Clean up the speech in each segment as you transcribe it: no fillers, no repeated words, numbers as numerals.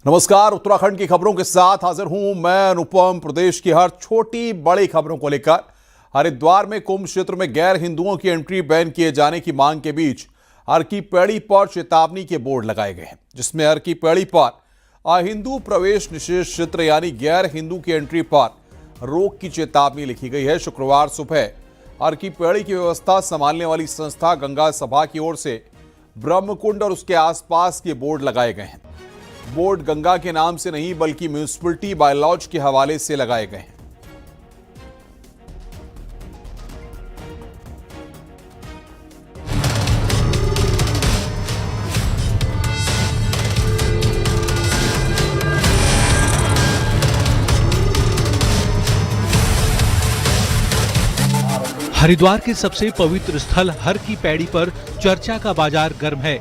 नमस्कार, उत्तराखंड की खबरों के साथ हाजिर हूं मैं अनुपम। प्रदेश की हर छोटी बड़ी खबरों को लेकर हरिद्वार में कुंभ क्षेत्र में गैर हिंदुओं की एंट्री बैन किए जाने की मांग के बीच हर की पैड़ी पर चेतावनी के बोर्ड लगाए गए हैं, जिसमें हर की पैड़ी पर अहिंदू प्रवेश निषेध क्षेत्र यानी गैर हिंदू की एंट्री पर रोक की चेतावनी लिखी गई है। शुक्रवार सुबह हर की पैड़ी की व्यवस्था संभालने वाली संस्था गंगा सभा की ओर से ब्रह्मकुंड और उसके आसपास के बोर्ड लगाए गए हैं। बोर्ड गंगा के नाम से नहीं बल्कि म्यूनिसिपैलिटी बायलॉज के हवाले से लगाए गए हैं। हरिद्वार के सबसे पवित्र स्थल हर की पैड़ी पर चर्चा का बाजार गर्म है।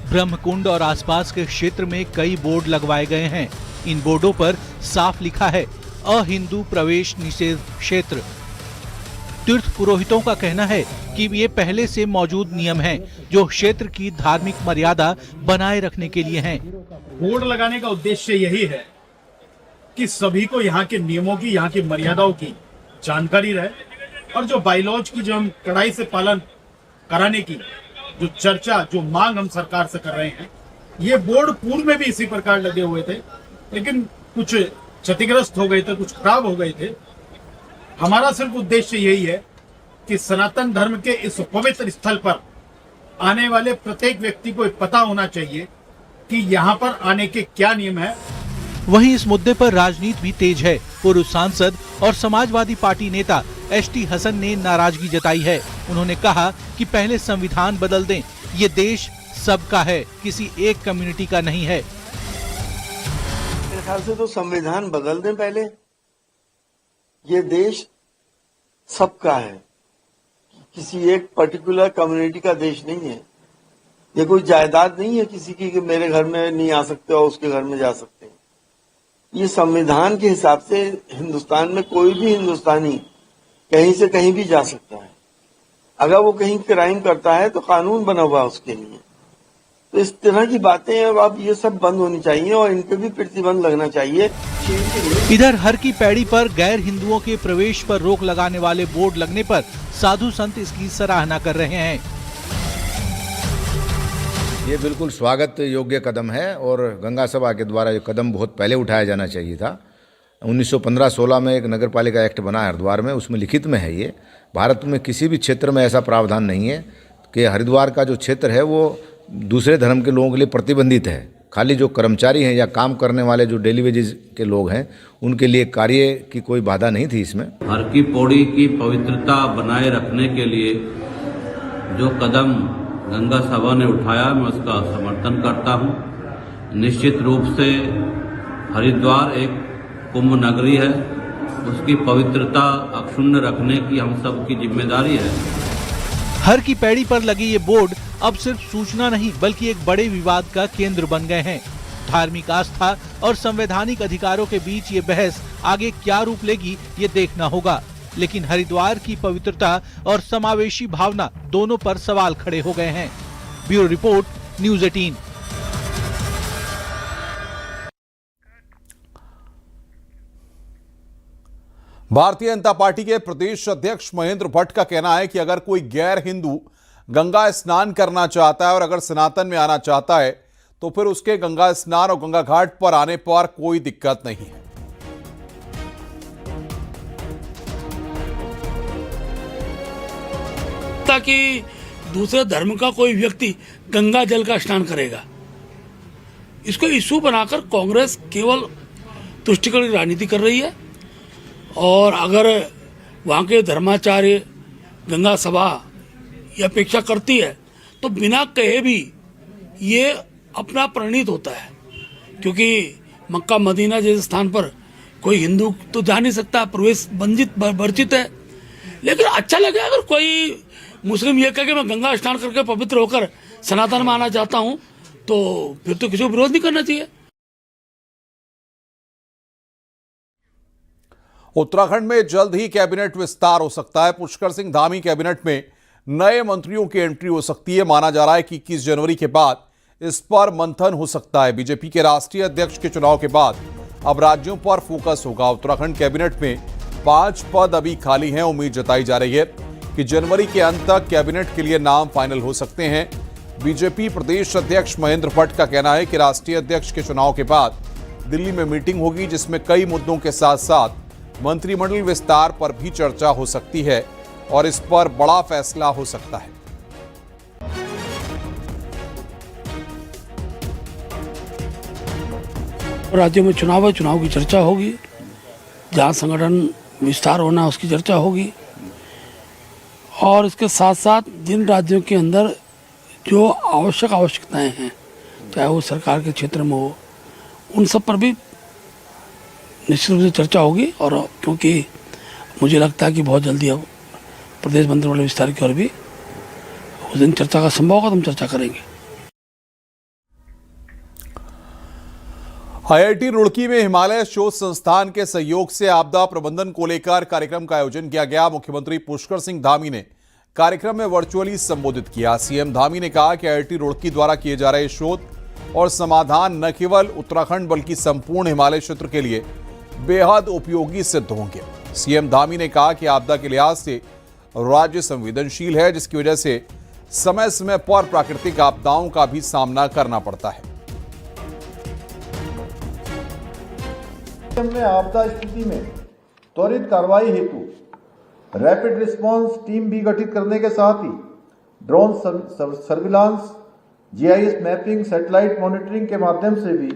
ब्रह्मकुंड और आसपास के क्षेत्र में कई बोर्ड लगवाए गए हैं। इन बोर्डों पर साफ लिखा है अहिंदू प्रवेश निषेध क्षेत्र। तीर्थ पुरोहितों का कहना है कि ये पहले से मौजूद नियम हैं, जो क्षेत्र की धार्मिक मर्यादा बनाए रखने के लिए हैं। बोर्ड लगाने का उद्देश्य यही है कि सभी को यहाँ के नियमों की, यहाँ की मर्यादाओं की जानकारी रहे और जो बायलॉज की जो हम कड़ाई से पालन कराने की जो चर्चा, जो मांग हम सरकार से कर रहे हैं, ये बोर्ड पूर्व में भी इसी प्रकार लगे हुए थे, लेकिन कुछ क्षतिग्रस्त हो गए थे, कुछ खराब हो गए थे। हमारा सिर्फ उद्देश्य यही है कि सनातन धर्म के इस पवित्र स्थल पर आने वाले प्रत्येक व्यक्ति को पता होना चाहिए कि यहाँ पर आने के क्या नियम है। वहीं इस मुद्दे पर राजनीति भी तेज है। पूर्व सांसद और समाजवादी पार्टी नेता एसटी हसन ने नाराजगी जताई है। उन्होंने कहा कि पहले संविधान बदल दें, ये देश सबका है, किसी एक कम्युनिटी का नहीं है। मेरे ख्याल से तो संविधान बदल दें पहले। ये देश सबका है, किसी एक पर्टिकुलर कम्युनिटी का देश नहीं है। ये कोई जायदाद नहीं है किसी की कि मेरे घर में नहीं आ सकते और उसके घर में जा सकते हैं। ये संविधान के हिसाब से हिंदुस्तान में कोई भी हिंदुस्तानी कहीं से कहीं भी जा सकता है। अगर वो कहीं क्राइम करता है तो कानून बना हुआ है उसके लिए। तो इस तरह की बातें अब ये सब बंद होनी चाहिए और इन पे भी प्रतिबंध लगना चाहिए। इधर हर की पैड़ी पर गैर हिंदुओं के प्रवेश पर रोक लगाने वाले बोर्ड लगने पर साधु संत इसकी सराहना कर रहे हैं। ये बिल्कुल स्वागत योग्य कदम है और गंगा सभा के द्वारा ये कदम बहुत पहले उठाया जाना चाहिए था। 1915-16 में एक नगर पालिका एक्ट बना है हरिद्वार में, उसमें लिखित में है ये। भारत में किसी भी क्षेत्र में ऐसा प्रावधान नहीं है कि हरिद्वार का जो क्षेत्र है वो दूसरे धर्म के लोगों के लिए प्रतिबंधित है। खाली जो कर्मचारी हैं या काम करने वाले जो डेली वेजेस के लोग हैं, उनके लिए कार्य की कोई बाधा नहीं थी इसमें। हर की पौड़ी की पवित्रता बनाए रखने के लिए जो कदम गंगा सभा ने उठाया, मैं उसका समर्थन करता हूं। निश्चित रूप से हरिद्वार एक कुंभ नगरी है, उसकी पवित्रता अक्षुण्ण रखने की हम सब की जिम्मेदारी है। हर की पैड़ी पर लगे ये बोर्ड अब सिर्फ सूचना नहीं बल्कि एक बड़े विवाद का केंद्र बन गए हैं। धार्मिक आस्था और संवैधानिक अधिकारों के बीच ये बहस आगे क्या रूप लेगी, ये देखना होगा। लेकिन हरिद्वार की पवित्रता और समावेशी भावना दोनों पर सवाल खड़े हो गए हैं। Bureau report, news 18। Bharatiya Janata party के प्रदेश अध्यक्ष महेंद्र भट्ट का कहना है कि अगर कोई गैर हिंदू गंगा स्नान करना चाहता है और अगर सनातन में आना चाहता है तो फिर उसके गंगा स्नान और गंगा घाट पर आने पर कोई दिक्कत नहीं है। कि दूसरे धर्म का कोई व्यक्ति गंगा जल का स्नान करेगा, इसको इशू बनाकर कांग्रेस केवल तुष्टिकरण की राजनीति कर रही है। और अगर वहाँ के धर्माचार्य गंगा सभा ये अपेक्षा करती है तो बिना कहे भी ये अपना प्रणीत होता है, क्योंकि मक्का मदीना जैसे स्थान पर कोई हिंदू तो जा नहीं सकता, प्रवेश वर्जित है। लेकिन अच्छा लगे अगर कोई मुस्लिम ये कहे कि मैं गंगा स्नान करके पवित्र होकर सनातन में आना चाहता हूं, तो फिर तो किसी को विरोध नहीं करना चाहिए। उत्तराखंड में जल्द ही कैबिनेट विस्तार हो सकता है। पुष्कर सिंह धामी कैबिनेट में नए मंत्रियों की एंट्री हो सकती है। माना जा रहा है कि 21 जनवरी के बाद इस पर मंथन हो सकता है। बीजेपी के राष्ट्रीय अध्यक्ष के चुनाव के बाद अब राज्यों पर फोकस होगा। उत्तराखंड कैबिनेट में 5 पद अभी खाली हैं। उम्मीद जताई जा रही है कि जनवरी के अंत तक कैबिनेट के लिए नाम फाइनल हो सकते हैं। बीजेपी प्रदेश अध्यक्ष महेंद्र भट्ट का कहना है कि राष्ट्रीय अध्यक्ष के चुनाव के बाद दिल्ली में मीटिंग होगी, जिसमें कई मुद्दों के साथ साथ मंत्रिमंडल विस्तार पर भी चर्चा हो सकती है और इस पर बड़ा फैसला हो सकता है। राज्यों में चुनाव है, चुनाव की चर्चा होगी, जहाँ संगठन विस्तार होना है उसकी चर्चा होगी, और इसके साथ साथ जिन राज्यों के अंदर जो आवश्यकताएं हैं, चाहे वो सरकार के क्षेत्र में हो, उन सब पर भी निश्चित रूप से चर्चा होगी। और क्योंकि मुझे लगता है कि बहुत जल्दी अब प्रदेश मंत्रिमंडल विस्तार की ओर भी उस दिन चर्चा का संभव होगा तो हम चर्चा करेंगे। आईआईटी रुड़की में हिमालय शोध संस्थान के सहयोग से आपदा प्रबंधन को लेकर कार्यक्रम का आयोजन किया गया। मुख्यमंत्री पुष्कर सिंह धामी ने कार्यक्रम में वर्चुअली संबोधित किया। सीएम धामी ने कहा कि आईआईटी रुड़की द्वारा किए जा रहे शोध और समाधान न केवल उत्तराखंड बल्कि संपूर्ण हिमालय क्षेत्र के लिए बेहद उपयोगी सिद्ध होंगे। सीएम धामी ने कहा कि आपदा के लिहाज से राज्य संवेदनशील है, जिसकी वजह से समय समय पर प्राकृतिक आपदाओं का भी सामना करना पड़ता है। में आपदा स्थिति में त्वरित कार्रवाई हेतु रैपिड रिस्पांस टीम भी गठित करने के साथ ही drone surveillance, GIS mapping, satellite monitoring के माध्यम से भी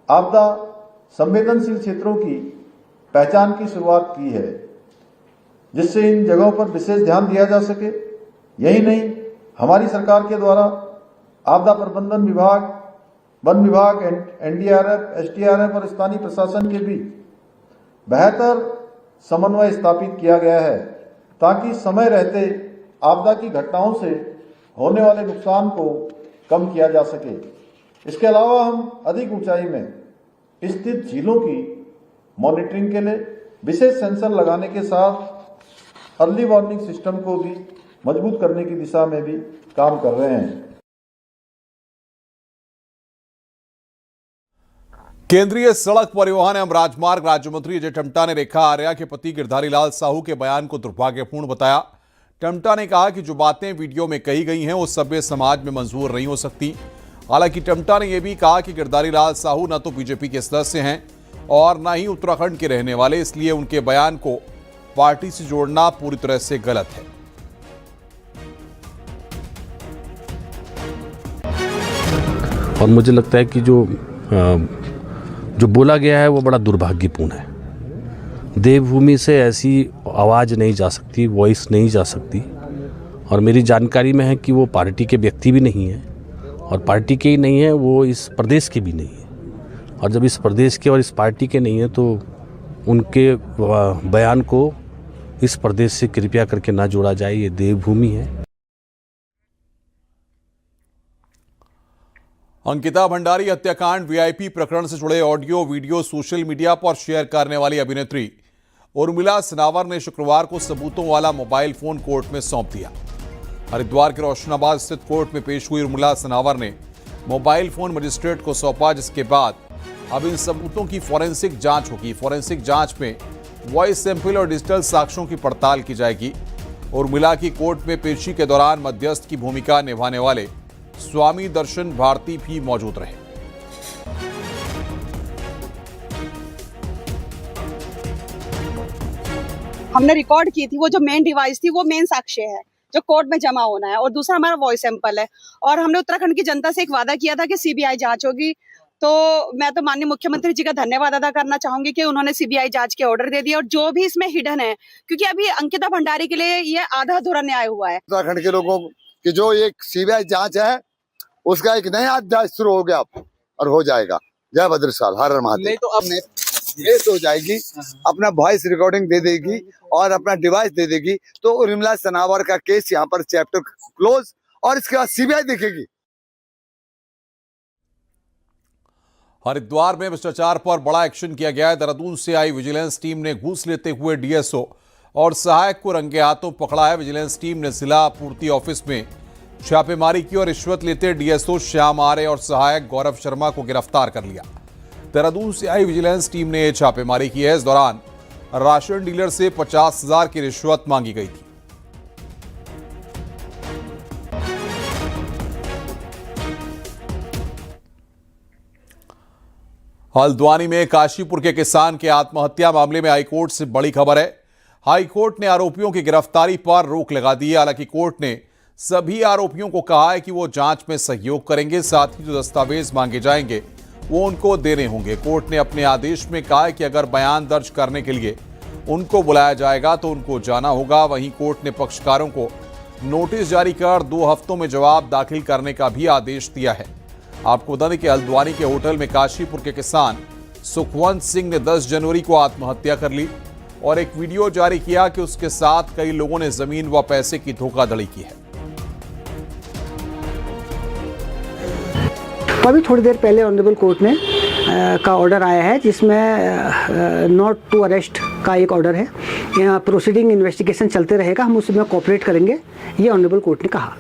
आपदा संवेदनशील क्षेत्रों की पहचान की शुरुआत की है, जिससे इन जगहों पर विशेष ध्यान दिया जा सके। यही नहीं, हमारी सरकार के द्वारा आपदा प्रबंधन विभाग, वन विभाग, एनडीआरएफ, एसडीआरएफ और स्थानीय प्रशासन के बीच बेहतर समन्वय स्थापित किया गया है, ताकि समय रहते आपदा की घटनाओं से होने वाले नुकसान को कम किया जा सके। इसके अलावा हम अधिक ऊंचाई में स्थित झीलों की मॉनिटरिंग के लिए विशेष सेंसर लगाने के साथ अर्ली वार्निंग सिस्टम को भी मजबूत करने की दिशा में भी काम कर रहे हैं। केंद्रीय सड़क परिवहन एवं राजमार्ग राज्य मंत्री अजय टम्टा ने रेखा आर्या के पति गिरधारी लाल साहू के बयान को दुर्भाग्यपूर्ण बताया। टम्टा ने कहा कि जो बातें वीडियो में कही गई हैं वो सभ्य समाज में मंजूर नहीं हो सकती। हालांकि टम्टा ने यह भी कहा कि गिरधारी लाल साहू न तो बीजेपी के सदस्य हैं और न ही उत्तराखंड के रहने वाले, इसलिए उनके बयान को पार्टी से जोड़ना पूरी तरह से गलत है। और मुझे लगता है कि जो बोला गया है वो बड़ा दुर्भाग्यपूर्ण है। देवभूमि से ऐसी आवाज़ नहीं जा सकती, वॉइस नहीं जा सकती। और मेरी जानकारी में है कि वो पार्टी के व्यक्ति भी नहीं है, और पार्टी के ही नहीं है, वो इस प्रदेश के भी नहीं है। और जब इस प्रदेश के और इस पार्टी के नहीं है तो उनके बयान को इस प्रदेश से कृपया करके ना जोड़ा जाए। ये देवभूमि है। अंकिता भंडारी हत्याकांड वीआईपी प्रकरण से जुड़े ऑडियो वीडियो सोशल मीडिया पर शेयर करने वाली अभिनेत्री उर्मिला सनावर ने शुक्रवार को सबूतों वाला मोबाइल फोन कोर्ट में सौंप दिया। हरिद्वार के रोशनाबाद स्थित कोर्ट में पेश हुई उर्मिला सनावर ने मोबाइल फोन मजिस्ट्रेट को सौंपा, जिसके बाद अब इन सबूतों की फॉरेंसिक जांच होगी। फॉरेंसिक जांच में वॉइस सैंपल और डिजिटल साक्ष्यों की पड़ताल की जाएगी। उर्मिला की कोर्ट में पेशी के दौरान मध्यस्थ की भूमिका निभाने वाले स्वामी दर्शन भारती भी मौजूद रहे। हमने रिकॉर्ड की थी, वो जो मेन डिवाइस थी वो मेन साक्ष्य है जो कोर्ट में जमा होना है, और दूसरा हमारा वॉइस सैंपल है। और हमने उत्तराखंड की जनता से एक वादा किया था कि सीबीआई जांच होगी। तो मैं तो माननीय मुख्यमंत्री जी का धन्यवाद अदा करना चाहूंगी कि उन्होंने सीबीआई जांच के ऑर्डर दे दिए, और जो भी इसमें हिडन है, क्योंकि अभी अंकिता भंडारी के लिए ये आधा अधूरा न्याय हुआ है। उत्तराखंड के लोगों की जो एक सीबीआई जांच है उसका एक नया अध्याय शुरू हो गया और हो जाएगा। जय भद्रकाल, हर हर महादेव। नहीं तो अब केस हो जाएगी, अपना वॉइस रिकॉर्डिंग दे देगी और अपना डिवाइस दे देगी, तो उर्मिला सनावर का केस यहाँ पर चैप्टर क्लोज, और इसके बाद सीबीआई देखेगी। हरिद्वार में भ्रष्टाचार पर बड़ा एक्शन किया गया है। देहरादून से आई विजिलेंस टीम ने घूस लेते हुए डीएसओ और सहायक को रंगे हाथों पकड़ा है। विजिलेंस टीम ने जिला आपूर्ति ऑफिस में छापेमारी की और रिश्वत लेते डीएसओ श्याम आर्य और सहायक गौरव शर्मा को गिरफ्तार कर लिया। देहरादून से आई विजिलेंस टीम ने छापेमारी की है। इस दौरान राशन डीलर से 50,000 की रिश्वत मांगी गई थी। हल्द्वानी में काशीपुर के किसान के आत्महत्या मामले में हाईकोर्ट से बड़ी खबर है। हाईकोर्ट ने आरोपियों की गिरफ्तारी पर रोक लगा दी है। हालांकि कोर्ट ने सभी आरोपियों को कहा है कि वो जांच में सहयोग करेंगे, साथ ही जो दस्तावेज मांगे जाएंगे वो उनको देने होंगे। कोर्ट ने अपने आदेश में कहा है कि अगर बयान दर्ज करने के लिए उनको बुलाया जाएगा तो उनको जाना होगा। वहीं कोर्ट ने पक्षकारों को नोटिस जारी कर 2 हफ्तों में जवाब दाखिल करने का भी आदेश दिया है। आपको बता दें कि हल्द्वानी के होटल में काशीपुर के किसान सुखवंत सिंह ने 10 जनवरी को आत्महत्या कर ली और एक वीडियो जारी किया कि उसके साथ कई लोगों ने जमीन व पैसे की धोखाधड़ी की है। अभी थोड़ी देर पहले ऑनरेबल कोर्ट ने का ऑर्डर आया है जिसमें नॉट टू अरेस्ट का एक ऑर्डर है। यहाँ प्रोसीडिंग इन्वेस्टिगेशन चलते रहेगा, हम उसमें कोऑपरेट करेंगे, ये ऑनरेबल कोर्ट ने कहा।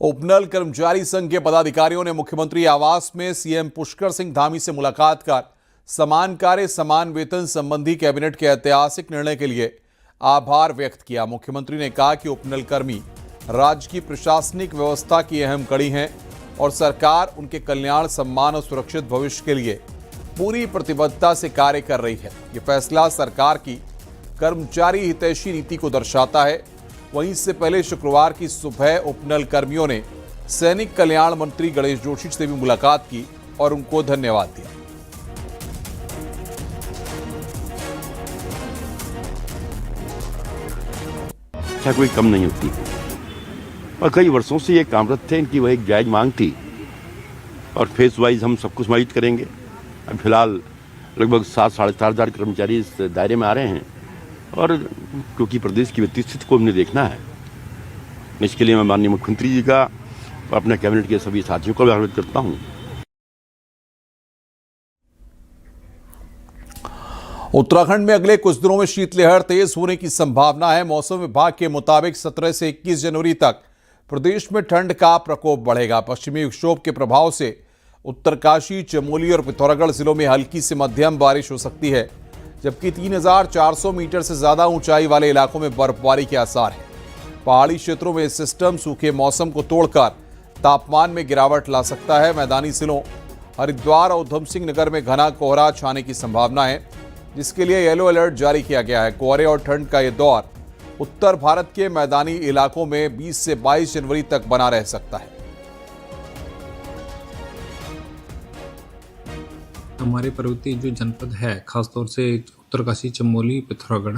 उपनल कर्मचारी संघ के पदाधिकारियों ने मुख्यमंत्री आवास में सीएम पुष्कर सिंह धामी से मुलाकात कर समान कार्य समान वेतन संबंधी कैबिनेट के ऐतिहासिक निर्णय के लिए आभार व्यक्त किया। मुख्यमंत्री ने कहा कि उपनल कर्मी राज्य की प्रशासनिक व्यवस्था की अहम कड़ी हैं और सरकार उनके कल्याण, सम्मान और सुरक्षित भविष्य के लिए पूरी प्रतिबद्धता से कार्य कर रही है। ये फैसला सरकार की कर्मचारी हितैषी नीति को दर्शाता है। वहीं इससे पहले शुक्रवार की सुबह उपनल कर्मियों ने सैनिक कल्याण मंत्री गणेश जोशी से भी मुलाकात की और उनको धन्यवाद दिया। क्या कोई कम नहीं होती और कई वर्षों से ये कामरत थे, इनकी वह एक जायज मांग थी और फेस वाइज हम सब कुछ समायोजित करेंगे। अब फिलहाल लगभग 7-7.5 हज़ार कर्मचारी इस दायरे में आ रहे हैं और क्योंकि प्रदेश की वित्तीय स्थिति को हमने देखना है, इसके लिए मैं माननीय मुख्यमंत्री जी का और अपने कैबिनेट के सभी साथियों को धन्यवाद करता हूँ। उत्तराखंड में अगले कुछ दिनों में शीतलहर तेज होने की संभावना है। मौसम विभाग के मुताबिक 17 से 21 जनवरी तक प्रदेश में ठंड का प्रकोप बढ़ेगा। पश्चिमी विक्षोभ के प्रभाव से उत्तरकाशी, चमोली और पिथौरागढ़ जिलों में हल्की से मध्यम बारिश हो सकती है, जबकि 3,400 मीटर से ज्यादा ऊंचाई वाले इलाकों में बर्फबारी के आसार हैं। पहाड़ी क्षेत्रों में सिस्टम सूखे मौसम को तोड़कर तापमान में गिरावट ला सकता है। मैदानी जिलों हरिद्वार और उधम सिंह नगर में घना कोहरा छाने की संभावना है, जिसके लिए येलो अलर्ट जारी किया गया है। कोहरे और ठंड का यह दौर उत्तर भारत के मैदानी इलाकों में 20 से 22 जनवरी तक बना रह सकता है। हमारे पर्वतीय जो जनपद है, खासतौर से उत्तरकाशी, चमोली, पिथौरागढ़,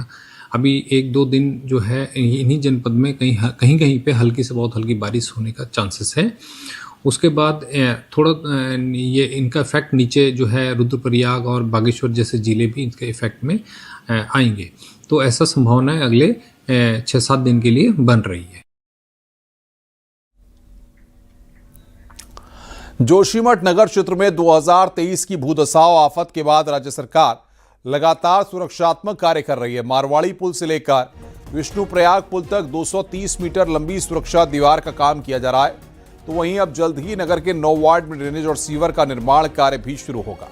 अभी 1-2 दिन जो है इन्हीं जनपद में कहीं पे हल्की से बहुत हल्की बारिश होने का चांसेस है। उसके बाद थोड़ा ये इनका इफेक्ट नीचे जो है रुद्रप्रयाग और बागेश्वर जैसे जिले भी इनके इफेक्ट में आएंगे। तो ऐसा संभावना है अगले 6-7 दिन के लिए बन रही है। जोशीमठ नगर क्षेत्र में 2023 की भूदसाव आफत के बाद राज्य सरकार लगातार सुरक्षात्मक कार्य कर रही है। मारवाड़ी पुल से लेकर विष्णुप्रयाग पुल तक 230 मीटर लंबी सुरक्षा दीवार का काम किया जा रहा है। तो वहीं अब जल्द ही नगर के 9 वार्ड में ड्रेनेज और सीवर का निर्माण कार्य भी शुरू होगा।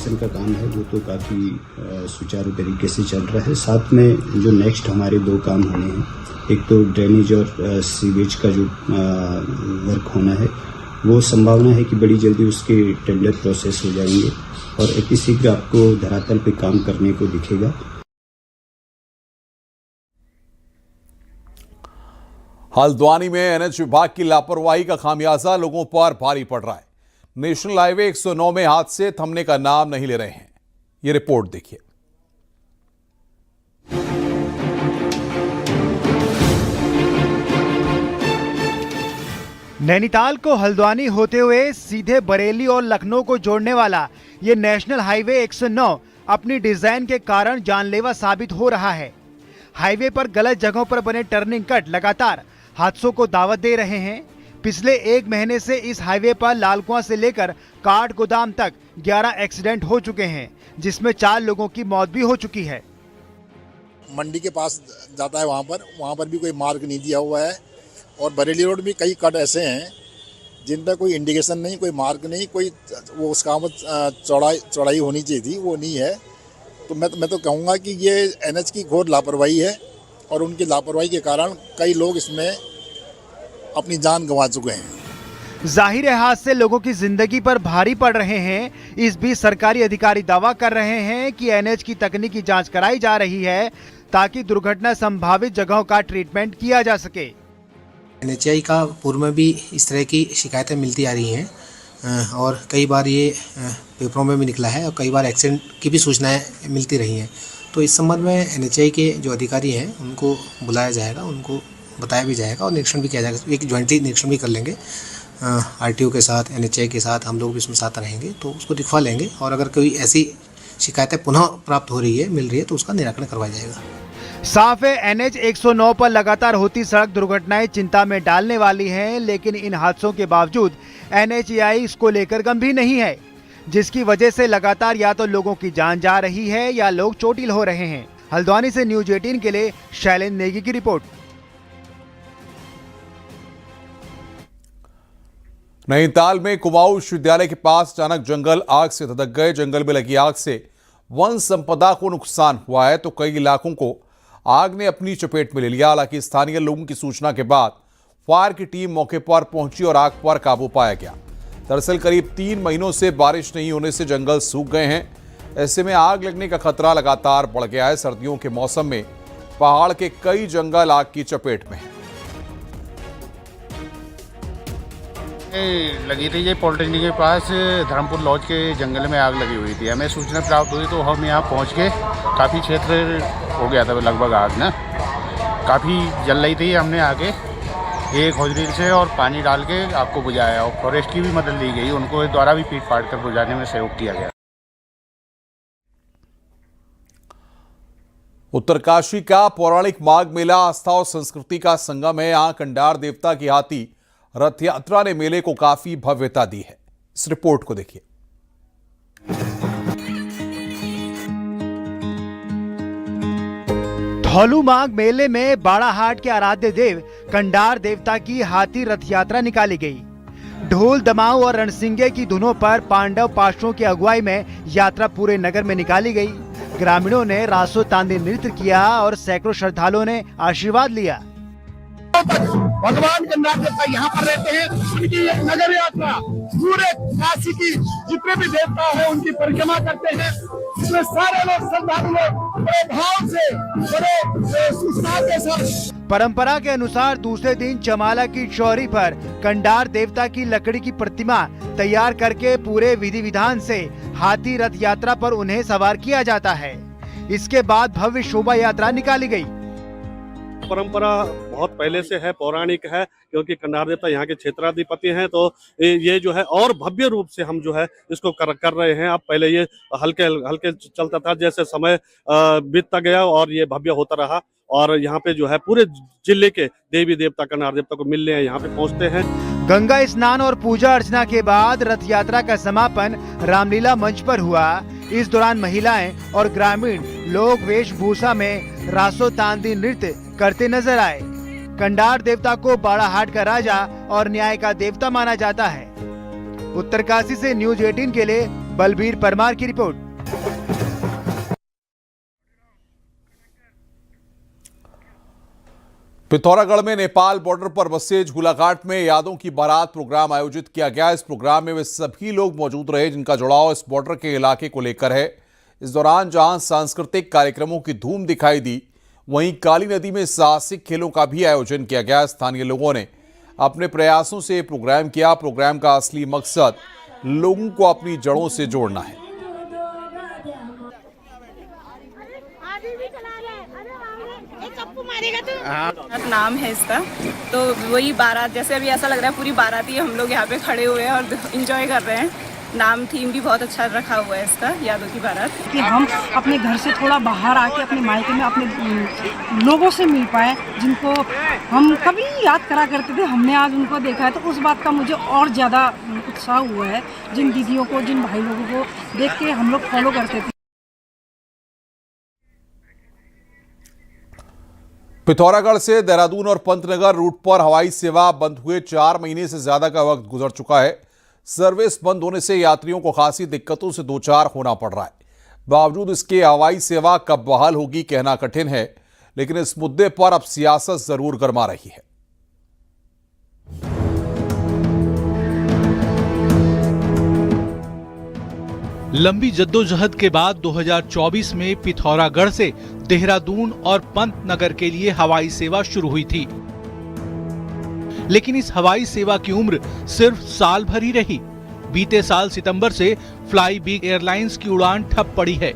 का काम है वो तो काफ़ी सुचारू तरीके से चल रहा है। साथ में जो नेक्स्ट हमारे 2 काम होने हैं, एक तो ड्रेनेज और सीवेज का जो वर्क होना है, वो संभावना है कि बड़ी जल्दी उसके टेंडर प्रोसेस हो जाएंगे और अति शीघ्र आपको धरातल पे काम करने को दिखेगा। हल्द्वानी में एनएच विभाग की लापरवाही का खामियाजा लोगों पर भारी पड़ रहा है। नेशनल हाईवे 109 में हादसे थमने का नाम नहीं ले रहे हैं। ये रिपोर्ट देखिए। नैनीताल को हल्द्वानी होते हुए सीधे बरेली और लखनऊ को जोड़ने वाला ये नेशनल हाईवे 109 अपनी डिजाइन के कारण जानलेवा साबित हो रहा है। हाईवे पर गलत जगहों पर बने टर्निंग कट लगातार हादसों को दावत दे रहे हैं। पिछले एक महीने से इस हाईवे पर लालकुआं से लेकर काठ गोदाम तक 11 एक्सीडेंट हो चुके हैं, जिसमें 4 लोगों की मौत भी हो चुकी है। मंडी के पास जाता है, वहाँ पर भी कोई मार्ग नहीं दिया हुआ है। और बरेली रोड में कई कट ऐसे हैं जिन पर कोई इंडिकेशन नहीं, कोई मार्ग नहीं, कोई वो उसका चौड़ाई होनी चाहिए थी, वो नहीं है। तो मैं तो कहूँगा कि ये NH की घोर लापरवाही है और उनकी लापरवाही के कारण कई लोग इसमें अपनी जान गंवा चुके हैं। जाहिर हादसे लोगों की जिंदगी पर भारी पड़ रहे हैं। इस बीच सरकारी अधिकारी दावा कर रहे हैं कि NH की तकनीकी जांच कराई जा रही है ताकि दुर्घटना संभावित जगहों का ट्रीटमेंट किया जा सके। NHAI का पूर्व में भी इस तरह की शिकायतें मिलती आ रही हैं और कई बार ये पेपरों में भी निकला है और कई बार एक्सीडेंट की भी सूचनाएं मिलती रही हैं। तो इस संबंध में NHAI के जो अधिकारी हैं उनको बुलाया जाएगा, उनको बताया भी जाएगा और निरीक्षण भी किया जाएगा। एक ज्वाइंटली निरीक्षण भी कर लेंगे RTO के साथ, NHAI के साथ, हम लोग भी उसमें साथ रहेंगे तो उसको दिखवा लेंगे और अगर कोई ऐसी शिकायतें पुनः प्राप्त हो रही है, मिल रही है तो उसका निराकरण करवाया जाएगा। साफ है, NH 109 पर लगातार होती सड़क दुर्घटनाएं चिंता में डालने वाली हैं, लेकिन इन हादसों के बावजूद NHAI इसको लेकर गंभीर नहीं है, जिसकी वजह से लगातार या तो लोगों की जान जा रही है या लोग चोटिल हो रहे हैं। हल्द्वानी से न्यूज 18 के लिए शैलेंद्र नेगी की रिपोर्ट। नैनीताल में कुमाऊं विश्वविद्यालय के पास अचानक जंगल आग से धधक गए। जंगल में लगी आग से वन संपदा को नुकसान हुआ है तो कई इलाकों को आग ने अपनी चपेट में ले लिया। हालांकि स्थानीय लोगों की सूचना के बाद फायर की टीम मौके पर पहुंची और आग पर काबू पाया गया। दरअसल करीब 3 महीनों से बारिश नहीं होने से जंगल सूख गए हैं। ऐसे में आग लगने का खतरा लगातार बढ़ गया है। सर्दियों के मौसम में पहाड़ के कई जंगल आग की चपेट में हैं। लगी थी ये पॉलिटेक्निक के पास धर्मपुर लॉज के जंगल में आग लगी हुई थी। हमें सूचना प्राप्त हुई तो हम यहाँ पहुँच के काफ़ी क्षेत्र हो गया था लगभग आग ना, काफ़ी जल रही थी। हमने आगे एक हौजरी से और पानी डाल के आग को बुझाया और फॉरेस्ट की भी मदद ली गई, उनको द्वारा भी पीट पाट कर बुझाने में सहयोग किया गया। उत्तरकाशी का पौराणिक माघ मेला आस्था और संस्कृति का संगम है। यहाँ कंडार देवता की हाथी रथ यात्रा ने मेले को काफी भव्यता दी है। इस रिपोर्ट को देखिए। धौलू माघ मेले में बाड़ाहाट के आराध्य देव कंडार देवता की हाथी रथ यात्रा निकाली गई। ढोल दमाऊ और रणसिंगे की धुनों पर पांडव पाशों की अगुवाई में यात्रा पूरे नगर में निकाली गई। ग्रामीणों ने रासो तांदी नृत्य किया और सैकड़ों श्रद्धालुओं ने आशीर्वाद लिया। भगवान कंडार देवता यहाँ पर रहते हैं, उनकी एक नगर यात्रा पूरे काशी की जितने भी देवता हैं उनकी परिक्रमा करते हैं। इसमें सारे लोग श्रद्धालु लोग बड़े भाव से, बड़े उत्साह के साथ। परंपरा के अनुसार दूसरे दिन चमाला की चौरी पर कंडार देवता की लकड़ी की प्रतिमा तैयार करके पूरे विधि विधान से हाथी रथ यात्रा पर उन्हें सवार किया जाता है। इसके बाद भव्य शोभा यात्रा निकाली गई। परंपरा बहुत पहले से है, पौराणिक है, क्योंकि कंडार देवता यहाँ के क्षेत्राधिपति हैं। तो ये जो है और भव्य रूप से हम जो है इसको कर रहे हैं। अब पहले ये हल्के हल्के चलता था, जैसे समय बीतता गया और ये भव्य होता रहा और यहाँ पे जो है पूरे जिले के देवी देवता कंडार देवता को मिलने यहाँ पे पहुँचते हैं। गंगा स्नान और पूजा अर्चना के बाद रथ यात्रा का समापन रामलीला मंच पर हुआ। इस दौरान महिलाएं और ग्रामीण लोग वेशभूषा में रासो तांदी नृत्य करते नजर आए। कंडार देवता को बाड़ाहाट का राजा और न्याय का देवता माना जाता है। उत्तरकाशी से न्यूज 18 के लिए बलबीर परमार की रिपोर्ट। पिथौरागढ़ में नेपाल बॉर्डर पर बसे झूलाघाट में यादों की बारात प्रोग्राम आयोजित किया गया। इस प्रोग्राम में वे सभी लोग मौजूद रहे जिनका जुड़ाव इस बॉर्डर के इलाके को लेकर है। इस दौरान जहां सांस्कृतिक कार्यक्रमों की धूम दिखाई दी, वहीं काली नदी में साहसिक खेलों का भी आयोजन किया गया। स्थानीय लोगों ने अपने प्रयासों से प्रोग्राम किया। प्रोग्राम का असली मकसद लोगों को अपनी जड़ों से जोड़ना है। नाम है इसका, तो वही बारात, जैसे अभी ऐसा लग रहा है पूरी बारात ही हम लोग यहाँ पे खड़े हुए हैं और एंजॉय कर रहे हैं। नाम थीम भी बहुत अच्छा रखा हुआ है इसका, यादों की बारात। कि हम अपने घर से थोड़ा बाहर आके अपने मायके में अपने लोगों से मिल पाए, जिनको हम कभी याद करा करते थे, हमने आज उनको देखा है, तो उस बात का मुझे और ज़्यादा उत्साह हुआ है। जिन दीदियों को, जिन भाई लोगों को देख के हम लोग फॉलो करते थे। पिथौरागढ़ से देहरादून और पंतनगर रूट पर हवाई सेवा बंद हुए 4 महीने से ज्यादा का वक्त गुजर चुका है। सर्विस बंद होने से यात्रियों को खासी दिक्कतों से दो चार होना पड़ रहा है। बावजूद इसके हवाई सेवा कब बहाल होगी कहना कठिन है, लेकिन इस मुद्दे पर अब सियासत जरूर गरमा रही है। लंबी जद्दोजहद के बाद 2024 में पिथौरागढ़ से देहरादून और पंतनगर के लिए हवाई सेवा शुरू हुई थी, लेकिन इस हवाई सेवा की उम्र सिर्फ साल भर ही रही। बीते साल सितंबर से फ्लाई बिग एयरलाइंस की उड़ान ठप पड़ी है।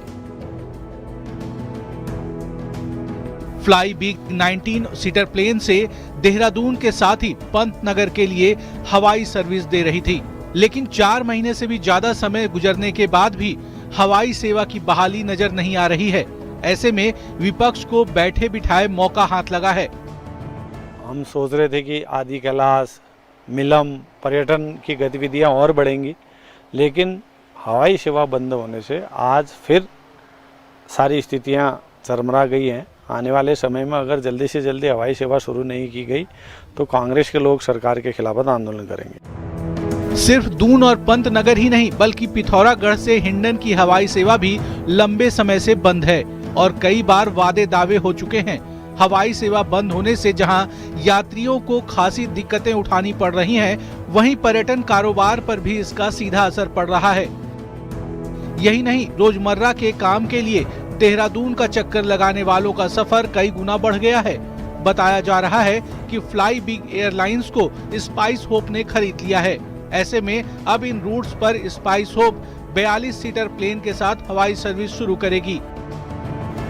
फ्लाई बिग 19 सीटर प्लेन से देहरादून के साथ ही पंतनगर के लिए हवाई सर्विस दे रही थी, लेकिन 4 महीने से भी ज्यादा समय गुजरने के बाद भी हवाई सेवा की बहाली नजर नहीं आ रही है। ऐसे में विपक्ष को बैठे बिठाए मौका हाथ लगा है। हम सोच रहे थे कि आदि कैलाश, मिलम, पर्यटन की गतिविधियां और बढ़ेंगी, लेकिन हवाई सेवा बंद होने से आज फिर सारी स्थितियां चरमरा गई हैं। आने वाले समय में अगर जल्दी से जल्दी हवाई सेवा शुरू नहीं की गई तो कांग्रेस के लोग सरकार के खिलाफ आंदोलन करेंगे। सिर्फ दून और पंतनगर ही नहीं, बल्कि पिथौरागढ़ से हिंडन की हवाई सेवा भी लंबे समय से बंद है और कई बार वादे दावे हो चुके हैं। हवाई सेवा बंद होने से जहां यात्रियों को खासी दिक्कतें उठानी पड़ रही हैं, वहीं पर्यटन कारोबार पर भी इसका सीधा असर पड़ रहा है। यही नहीं, रोजमर्रा के काम के लिए देहरादून का चक्कर लगाने वालों का सफर कई गुना बढ़ गया है। बताया जा रहा है कि फ्लाई बिग एयरलाइंस को स्पाइस होप ने खरीद लिया है। ऐसे में अब इन रूट्स पर स्पाइस होप 42 सीटर प्लेन के साथ हवाई सर्विस शुरू करेगी।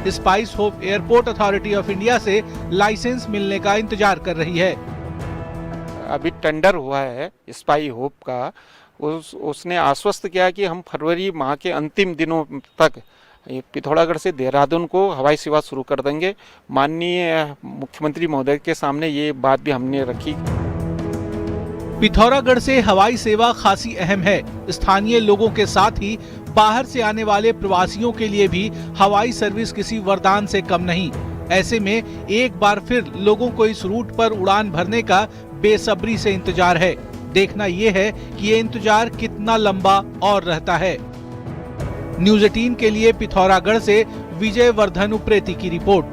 Spice hope airport authority of India से लाइसेंस मिलने का इंतजार कर रही है। अभी टेंडर हुआ है स्पाई होप का, उसने आश्वस्त किया कि हम फरवरी माह के अंतिम दिनों तक पिथौरागढ़ से देहरादून को हवाई सेवा शुरू कर देंगे। माननीय मुख्यमंत्री महोदय के सामने ये बात भी हमने रखी। पिथौरागढ़ से हवाई सेवा खासी अहम है। स्थानीय लोगों के साथ ही बाहर से आने वाले प्रवासियों के लिए भी हवाई सर्विस किसी वरदान से कम नहीं। ऐसे में एक बार फिर लोगों को इस रूट पर उड़ान भरने का बेसब्री से इंतजार है। देखना यह है कि ये इंतजार कितना लंबा और रहता है। न्यूज़ 18 के लिए पिथौरागढ़ से विजय वर्धन उप्रेती की रिपोर्ट।